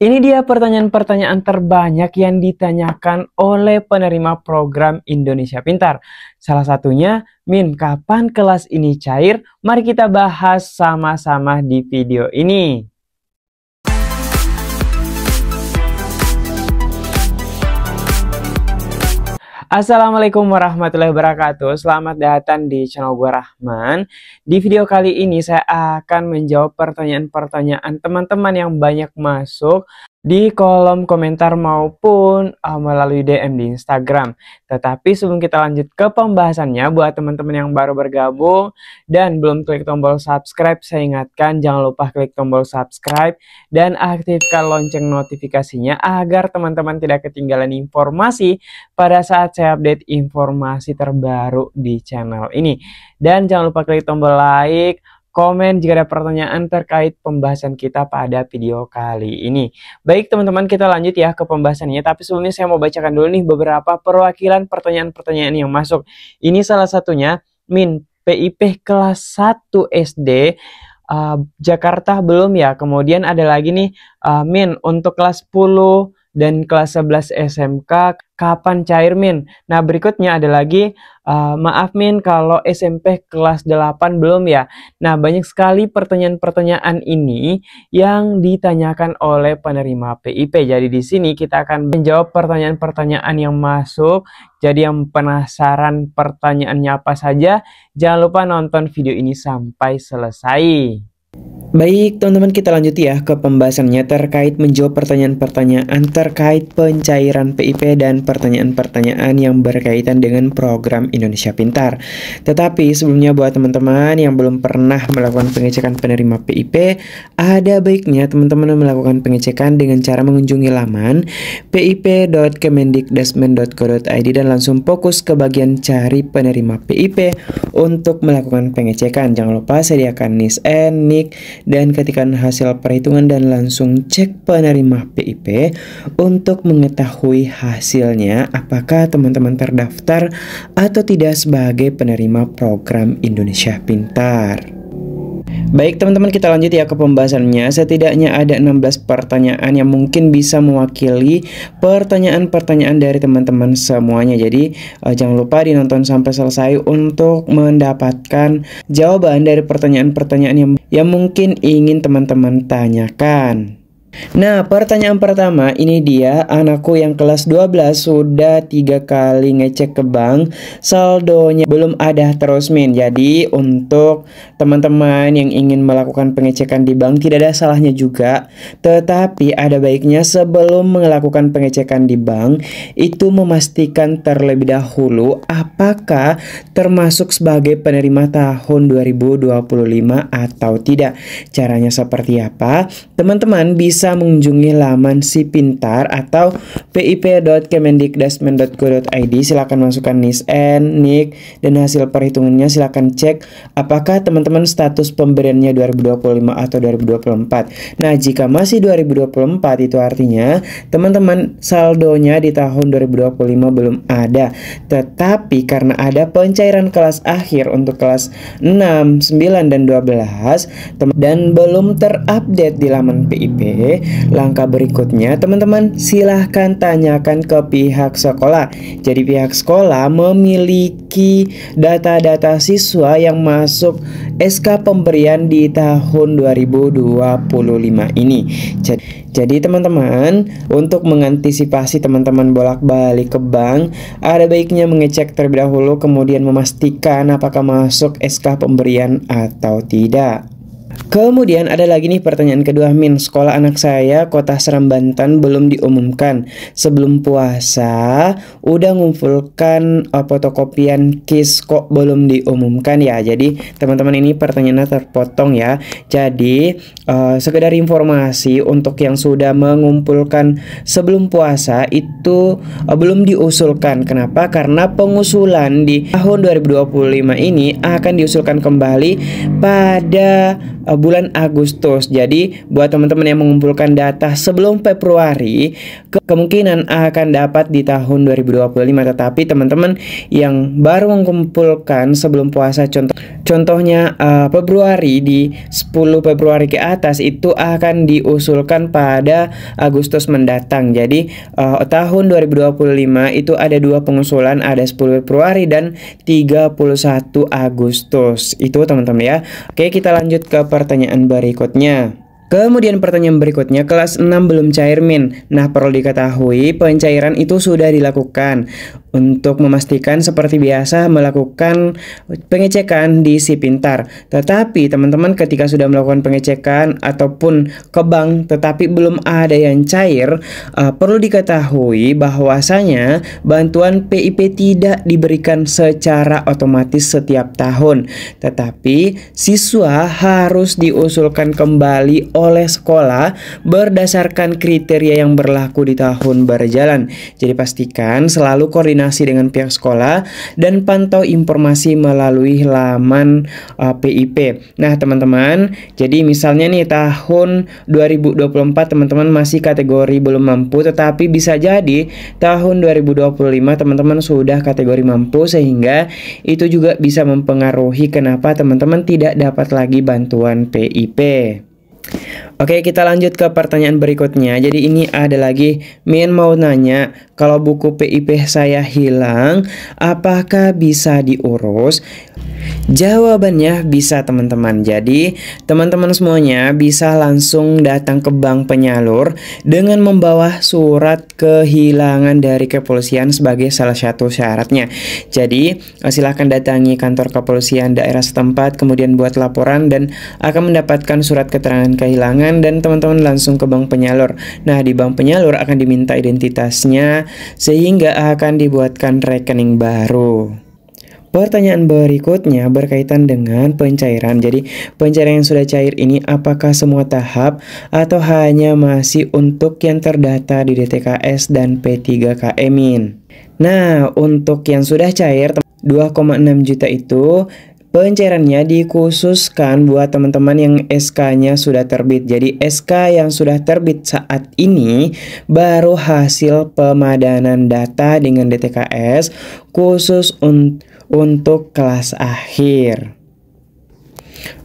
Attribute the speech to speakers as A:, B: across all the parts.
A: Ini dia pertanyaan-pertanyaan terbanyak yang ditanyakan oleh penerima program Indonesia Pintar. Salah satunya, Min, kapan kelas ini cair? Mari kita bahas sama-sama di video ini. Assalamualaikum warahmatullahi wabarakatuh. Selamat datang di channel gue Rahman. Di video kali ini saya akan menjawab pertanyaan-pertanyaan teman-teman yang banyak masuk di kolom komentar maupun melalui DM di Instagram. Tetapi sebelum kita lanjut ke pembahasannya, buat teman-teman yang baru bergabung dan belum klik tombol subscribe, saya ingatkan jangan lupa klik tombol subscribe dan aktifkan lonceng notifikasinya agar teman-teman tidak ketinggalan informasi pada saat saya update informasi terbaru di channel ini. Dan jangan lupa klik tombol like, komen jika ada pertanyaan terkait pembahasan kita pada video kali ini. Baik teman-teman, kita lanjut ya ke pembahasannya. Tapi sebelumnya saya mau bacakan dulu nih beberapa perwakilan pertanyaan-pertanyaan yang masuk. Ini salah satunya, Min, PIP kelas 1 SD Jakarta belum ya? Kemudian ada lagi nih, Min, untuk kelas 10 dan kelas 11 SMK kapan cair, Min? Nah, berikutnya ada lagi, maaf Min, kalau SMP kelas 8 belum ya? Nah, banyak sekali pertanyaan-pertanyaan ini yang ditanyakan oleh penerima PIP. Jadi di sini kita akan menjawab pertanyaan-pertanyaan yang masuk. Jadi yang penasaran pertanyaannya apa saja, jangan lupa nonton video ini sampai selesai. Baik teman-teman, kita lanjut ya ke pembahasannya terkait menjawab pertanyaan-pertanyaan terkait pencairan PIP dan pertanyaan-pertanyaan yang berkaitan dengan program Indonesia Pintar. Tetapi sebelumnya buat teman-teman yang belum pernah melakukan pengecekan penerima PIP, ada baiknya teman-teman melakukan pengecekan dengan cara mengunjungi laman pip.kemendikdasmen.go.id dan langsung fokus ke bagian cari penerima PIP untuk melakukan pengecekan. Jangan lupa sediakan NISN, NIK, dan ketikkan hasil perhitungan dan langsung cek penerima PIP untuk mengetahui hasilnya apakah teman-teman terdaftar atau tidak sebagai penerima program Indonesia Pintar. Baik teman-teman, kita lanjut ya ke pembahasannya. Setidaknya ada 16 pertanyaan yang mungkin bisa mewakili pertanyaan-pertanyaan dari teman-teman semuanya. Jadi jangan lupa dinonton sampai selesai untuk mendapatkan jawaban dari pertanyaan-pertanyaan yang mungkin ingin teman-teman tanyakan. Nah, pertanyaan pertama ini dia, anakku yang kelas 12 sudah 3 kali ngecek ke bank, saldonya belum ada terus, Min. Jadi untuk teman-teman yang ingin melakukan pengecekan di bank tidak ada salahnya juga, tetapi ada baiknya sebelum melakukan pengecekan di bank itu memastikan terlebih dahulu apakah termasuk sebagai penerima tahun 2025 atau tidak. Caranya seperti apa? Teman-teman bisa mengunjungi laman Si Pintar atau pip.kemendikdasmen.go.id. Silakan masukkan NISN, NIK, dan hasil perhitungannya. Silakan cek apakah teman-teman status pemberiannya 2025 atau 2024. Nah, jika masih 2024 itu artinya teman-teman saldonya di tahun 2025 belum ada. Tetapi karena ada pencairan kelas akhir untuk kelas 6, 9, dan 12 dan belum terupdate di laman PIP, langkah berikutnya teman-teman silahkan tanyakan ke pihak sekolah. Jadi pihak sekolah memiliki data-data siswa yang masuk SK pemberian di tahun 2025 ini. Jadi teman-teman, untuk mengantisipasi teman-teman bolak-balik ke bank, ada baiknya mengecek terlebih dahulu kemudian memastikan apakah masuk SK pemberian atau tidak. Kemudian ada lagi nih pertanyaan kedua, Min, sekolah anak saya Kota Seram Banten belum diumumkan. Sebelum puasa udah ngumpulkan fotokopian KIS kok belum diumumkan ya. Jadi teman-teman ini pertanyaannya terpotong ya. Jadi sekedar informasi untuk yang sudah mengumpulkan sebelum puasa itu belum diusulkan. Kenapa? Karena pengusulan di tahun 2025 ini akan diusulkan kembali pada bulan Agustus. Jadi buat teman-teman yang mengumpulkan data sebelum Februari, kemungkinan akan dapat di tahun 2025. Tetapi teman-teman yang baru mengumpulkan sebelum puasa, contohnya Februari, di 10 Februari ke atas, itu akan diusulkan pada Agustus mendatang. Jadi tahun 2025 itu ada dua pengusulan, ada 10 Februari dan 31 Agustus. Itu teman-teman ya. Oke, kita lanjut ke pertanyaan berikutnya. Kemudian pertanyaan berikutnya, kelas 6 belum cair min. Nah, perlu diketahui pencairan itu sudah dilakukan. Untuk memastikan seperti biasa melakukan pengecekan di Si Pintar. Tetapi teman-teman ketika sudah melakukan pengecekan ataupun ke bank tetapi belum ada yang cair, perlu diketahui bahwasanya bantuan PIP tidak diberikan secara otomatis setiap tahun. Tetapi siswa harus diusulkan kembali oleh sekolah berdasarkan kriteria yang berlaku di tahun berjalan. Jadi pastikan selalu koordinasi dengan pihak sekolah dan pantau informasi melalui laman PIP. Nah teman-teman, jadi misalnya nih tahun 2024 teman-teman masih kategori belum mampu, tetapi bisa jadi tahun 2025 teman-teman sudah kategori mampu, sehingga itu juga bisa mempengaruhi kenapa teman-teman tidak dapat lagi bantuan PIP. Oke, kita lanjut ke pertanyaan berikutnya. Jadi ini ada lagi, Min mau nanya, kalau buku PIP saya hilang, apakah bisa diurus? Jawabannya bisa teman-teman. Jadi teman-teman semuanya bisa langsung datang ke bank penyalur dengan membawa surat kehilangan dari kepolisian sebagai salah satu syaratnya. Jadi silahkan datangi kantor kepolisian daerah setempat, kemudian buat laporan dan akan mendapatkan surat keterangan kehilangan, dan teman-teman langsung ke bank penyalur. Nah di bank penyalur akan diminta identitasnya sehingga akan dibuatkan rekening baru. Pertanyaan berikutnya berkaitan dengan pencairan. Jadi pencairan yang sudah cair ini apakah semua tahap atau hanya masih untuk yang terdata di DTKS dan P3KE Min? Nah untuk yang sudah cair 2,6 juta itu pencairannya dikhususkan buat teman-teman yang SK-nya sudah terbit. Jadi SK yang sudah terbit saat ini baru hasil pemadanan data dengan DTKS khusus untuk kelas akhir.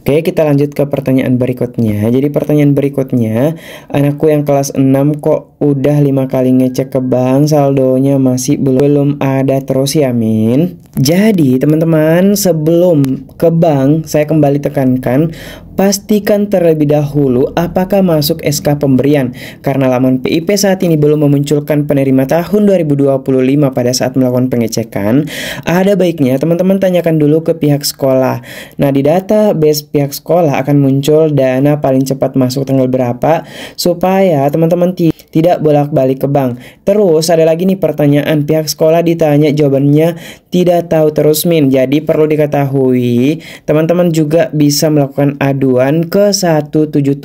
A: Oke, kita lanjut ke pertanyaan berikutnya. Jadi pertanyaan berikutnya, anakku yang kelas 6 kok udah 5 kali ngecek ke bank, saldonya masih belum ada terus ya Min. Jadi teman-teman, sebelum ke bank saya kembali tekankan, pastikan terlebih dahulu apakah masuk SK pemberian. Karena laman PIP saat ini belum memunculkan penerima tahun 2025 pada saat melakukan pengecekan, ada baiknya teman-teman tanyakan dulu ke pihak sekolah. Nah di database pihak sekolah akan muncul dana paling cepat masuk tanggal berapa, supaya teman-teman tidak bolak-balik ke bank. Terus ada lagi nih pertanyaan, pihak sekolah ditanya jawabannya tidak tahu terus Min. Jadi perlu diketahui teman-teman juga bisa melakukan aduan ke 177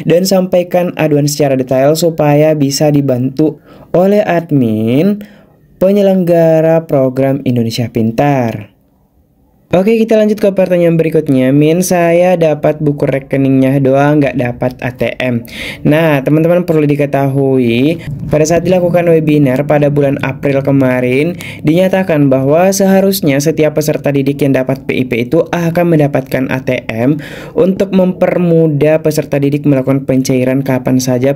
A: dan sampaikan aduan secara detail supaya bisa dibantu oleh admin penyelenggara program Indonesia Pintar. Oke, kita lanjut ke pertanyaan berikutnya. Min, saya dapat buku rekeningnya doang, nggak dapat ATM. Nah, teman-teman perlu diketahui, pada saat dilakukan webinar pada bulan April kemarin, dinyatakan bahwa seharusnya setiap peserta didik yang dapat PIP itu akan mendapatkan ATM untuk mempermudah peserta didik melakukan pencairan kapan saja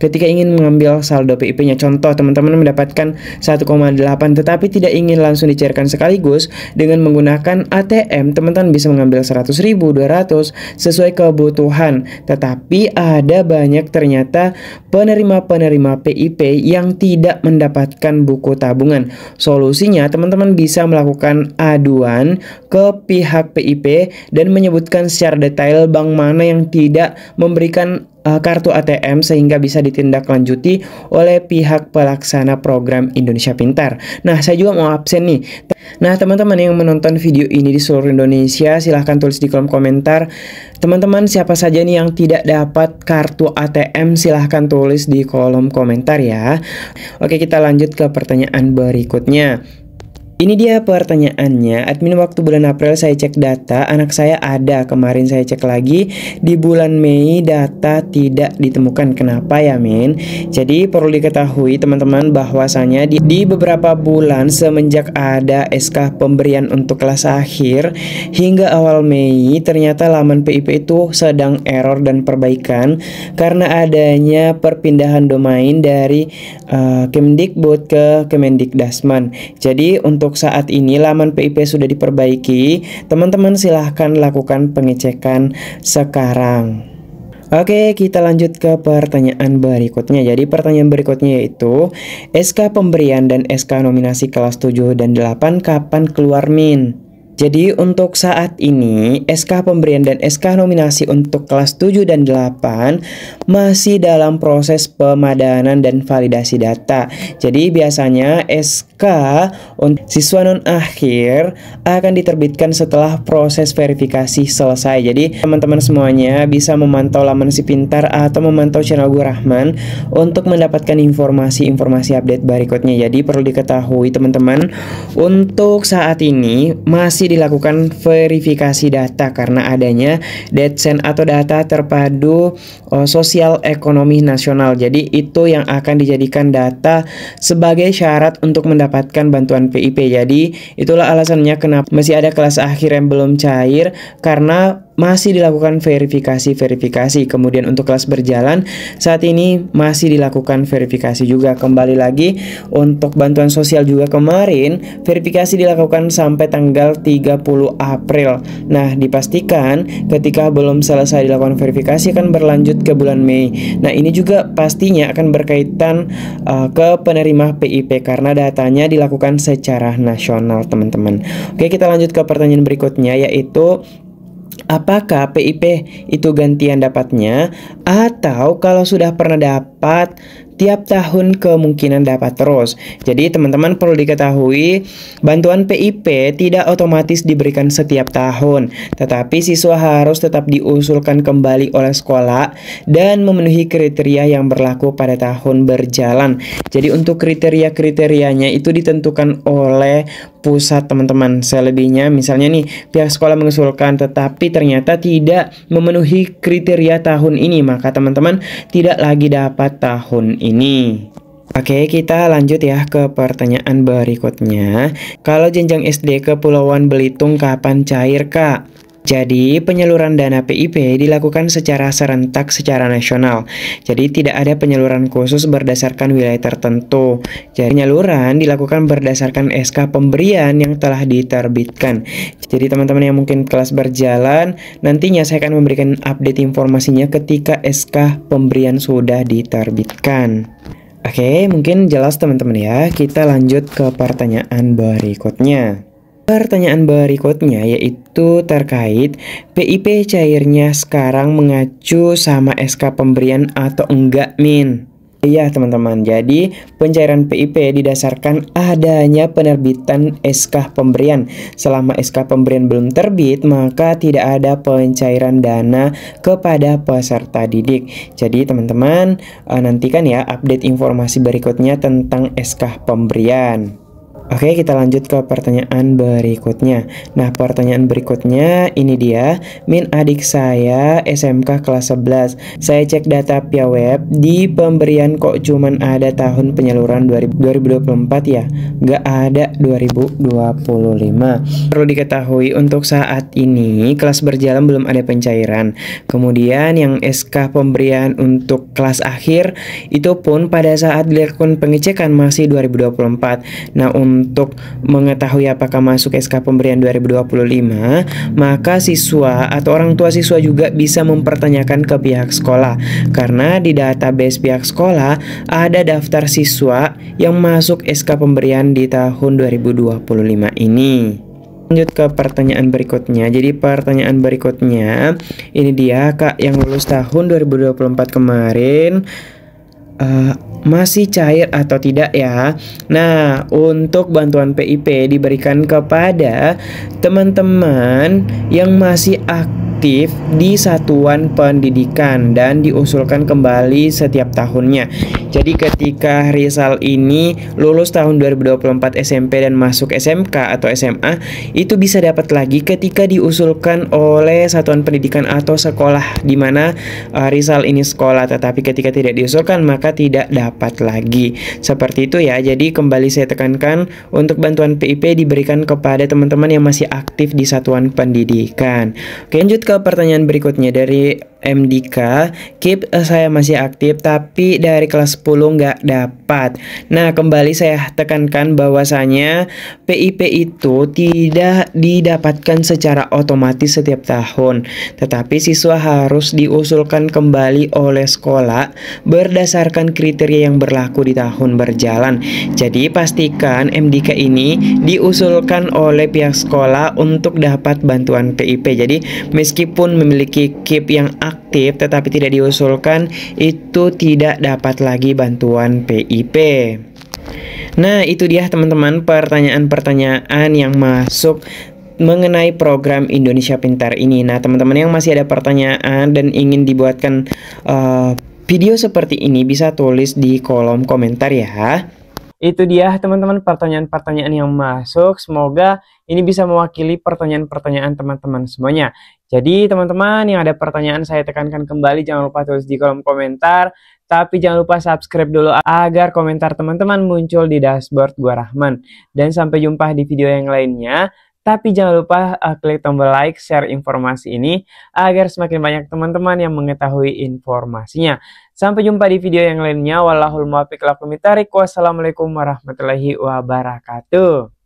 A: ketika ingin mengambil saldo PIP-nya. Contoh, teman-teman mendapatkan 1,8 tetapi tidak ingin langsung dicairkan sekaligus dengan menggunakan ATM, teman-teman bisa mengambil 100.000, 200 sesuai kebutuhan. Tetapi ada banyak ternyata penerima-penerima PIP yang tidak mendapatkan buku tabungan. Solusinya teman-teman bisa melakukan aduan ke pihak PIP dan menyebutkan secara detail bank mana yang tidak memberikan kartu ATM sehingga bisa ditindaklanjuti oleh pihak pelaksana program Indonesia Pintar. Nah, saya juga mau absen nih. Nah, teman-teman yang menonton video ini di seluruh Indonesia, silahkan tulis di kolom komentar. Teman-teman siapa saja nih yang tidak dapat kartu ATM, silahkan tulis di kolom komentar ya. Oke, kita lanjut ke pertanyaan berikutnya. Ini dia pertanyaannya. Admin, waktu bulan April saya cek data, anak saya ada. Kemarin saya cek lagi, di bulan Mei data tidak ditemukan. Kenapa ya, Min? Jadi perlu diketahui teman-teman bahwasanya di beberapa bulan semenjak ada SK pemberian untuk kelas akhir hingga awal Mei, ternyata laman PIP itu sedang error dan perbaikan karena adanya perpindahan domain dari Kemdikbud ke Kemendikdasman. Jadi untuk saat ini laman PIP sudah diperbaiki. Teman-teman silahkan lakukan pengecekan sekarang. Oke, kita lanjut ke pertanyaan berikutnya. Jadi pertanyaan berikutnya yaitu SK pemberian dan SK nominasi kelas 7 dan 8 kapan keluar, Min? Jadi untuk saat ini SK pemberian dan SK nominasi untuk kelas 7 dan 8 masih dalam proses pemadanan dan validasi data. Jadi biasanya SK untuk siswa non akhir akan diterbitkan setelah proses verifikasi selesai. Jadi teman-teman semuanya bisa memantau laman Si Pintar atau memantau channel gue Rahman untuk mendapatkan informasi-informasi update berikutnya. Jadi perlu diketahui teman-teman, untuk saat ini masih dilakukan verifikasi data karena adanya DATSEN atau data terpadu sosial ekonomi nasional. Jadi itu yang akan dijadikan data sebagai syarat untuk mendapatkan bantuan PIP. Jadi itulah alasannya kenapa masih ada kelas akhir yang belum cair, karena masih dilakukan verifikasi. Kemudian untuk kelas berjalan saat ini masih dilakukan verifikasi juga. Kembali lagi untuk bantuan sosial juga kemarin verifikasi dilakukan sampai tanggal 30 April. Nah, dipastikan ketika belum selesai dilakukan verifikasi akan berlanjut ke bulan Mei. Nah, ini juga pastinya akan berkaitan ke penerima PIP karena datanya dilakukan secara nasional, teman-teman. Oke, kita lanjut ke pertanyaan berikutnya yaitu apakah PIP itu gantian dapatnya atau kalau sudah pernah dapat tiap tahun kemungkinan dapat terus. Jadi teman-teman perlu diketahui bantuan PIP tidak otomatis diberikan setiap tahun, tetapi siswa harus tetap diusulkan kembali oleh sekolah dan memenuhi kriteria yang berlaku pada tahun berjalan. Jadi untuk kriteria-kriterianya itu ditentukan oleh pusat, teman-teman. Selebihnya misalnya nih pihak sekolah mengusulkan tetapi ternyata tidak memenuhi kriteria tahun ini, maka teman-teman tidak lagi dapat tahun ini. Oke, kita lanjut ya ke pertanyaan berikutnya. Kalau jenjang SD Kepulauan Belitung kapan cair, Kak? Jadi penyaluran dana PIP dilakukan secara serentak secara nasional. Jadi tidak ada penyaluran khusus berdasarkan wilayah tertentu. Jadi penyaluran dilakukan berdasarkan SK pemberian yang telah diterbitkan. Jadi teman-teman yang mungkin kelas berjalan, nantinya saya akan memberikan update informasinya ketika SK pemberian sudah diterbitkan. Oke, mungkin jelas teman-teman ya. Kita lanjut ke pertanyaan berikutnya. Pertanyaan berikutnya yaitu terkait PIP cairnya sekarang mengacu sama SK pemberian atau enggak, Min? Iya teman-teman, jadi pencairan PIP didasarkan adanya penerbitan SK pemberian. Selama SK pemberian belum terbit, maka tidak ada pencairan dana kepada peserta didik. Jadi teman-teman nantikan ya update informasi berikutnya tentang SK pemberian. Oke, kita lanjut ke pertanyaan berikutnya. Nah, pertanyaan berikutnya ini dia. Min, adik saya SMK kelas 11. Saya cek data via web, di pemberian kok cuman ada tahun penyaluran 2024 ya? Nggak ada 2025. Perlu diketahui untuk saat ini kelas berjalan belum ada pencairan. Kemudian yang SK pemberian untuk kelas akhir itu pun pada saat dilakukan pengecekan masih 2024. Nah, untuk mengetahui apakah masuk SK pemberian 2025, maka siswa atau orang tua siswa juga bisa mempertanyakan ke pihak sekolah, karena di database pihak sekolah ada daftar siswa yang masuk SK pemberian di tahun 2025 ini. Lanjut ke pertanyaan berikutnya. Jadi pertanyaan berikutnya ini dia, Kak, yang lulus tahun 2024 kemarin masih cair atau tidak ya? Nah, untuk bantuan PIP diberikan kepada teman-teman yang masih aktif aktif di satuan pendidikan dan diusulkan kembali setiap tahunnya. Jadi ketika Rizal ini lulus tahun 2024 SMP dan masuk SMK atau SMA, itu bisa dapat lagi ketika diusulkan oleh satuan pendidikan atau sekolah di mana Rizal ini sekolah. Tetapi ketika tidak diusulkan maka tidak dapat lagi. Seperti itu ya. Jadi kembali saya tekankan, untuk bantuan PIP diberikan kepada teman-teman yang masih aktif di satuan pendidikan. Oke, lanjut ke pertanyaan berikutnya dari MDK. Keep, saya masih aktif tapi dari kelas 10 nggak dapat. Nah, kembali saya tekankan bahwasanya PIP itu tidak didapatkan secara otomatis setiap tahun, tetapi siswa harus diusulkan kembali oleh sekolah berdasarkan kriteria yang berlaku di tahun berjalan. Jadi pastikan MDK ini diusulkan oleh pihak sekolah untuk dapat bantuan PIP. Jadi meskipun memiliki KIP yang aktif tetapi tidak diusulkan, itu tidak dapat lagi bantuan PIP. Nah, itu dia teman-teman pertanyaan-pertanyaan yang masuk mengenai program Indonesia Pintar ini. Nah, teman-teman yang masih ada pertanyaan dan ingin dibuatkan video seperti ini, bisa tulis di kolom komentar ya. Itu dia teman-teman pertanyaan-pertanyaan yang masuk. Semoga ini bisa mewakili pertanyaan-pertanyaan teman-teman semuanya. Jadi teman-teman yang ada pertanyaan, saya tekankan kembali, jangan lupa tulis di kolom komentar. Tapi jangan lupa subscribe dulu agar komentar teman-teman muncul di dashboard Gua Rahman. Dan sampai jumpa di video yang lainnya. Tapi jangan lupa klik tombol like, share informasi ini agar semakin banyak teman-teman yang mengetahui informasinya. Sampai jumpa di video yang lainnya. Wallahul muwaffiq. Wassalamualaikum warahmatullahi wabarakatuh.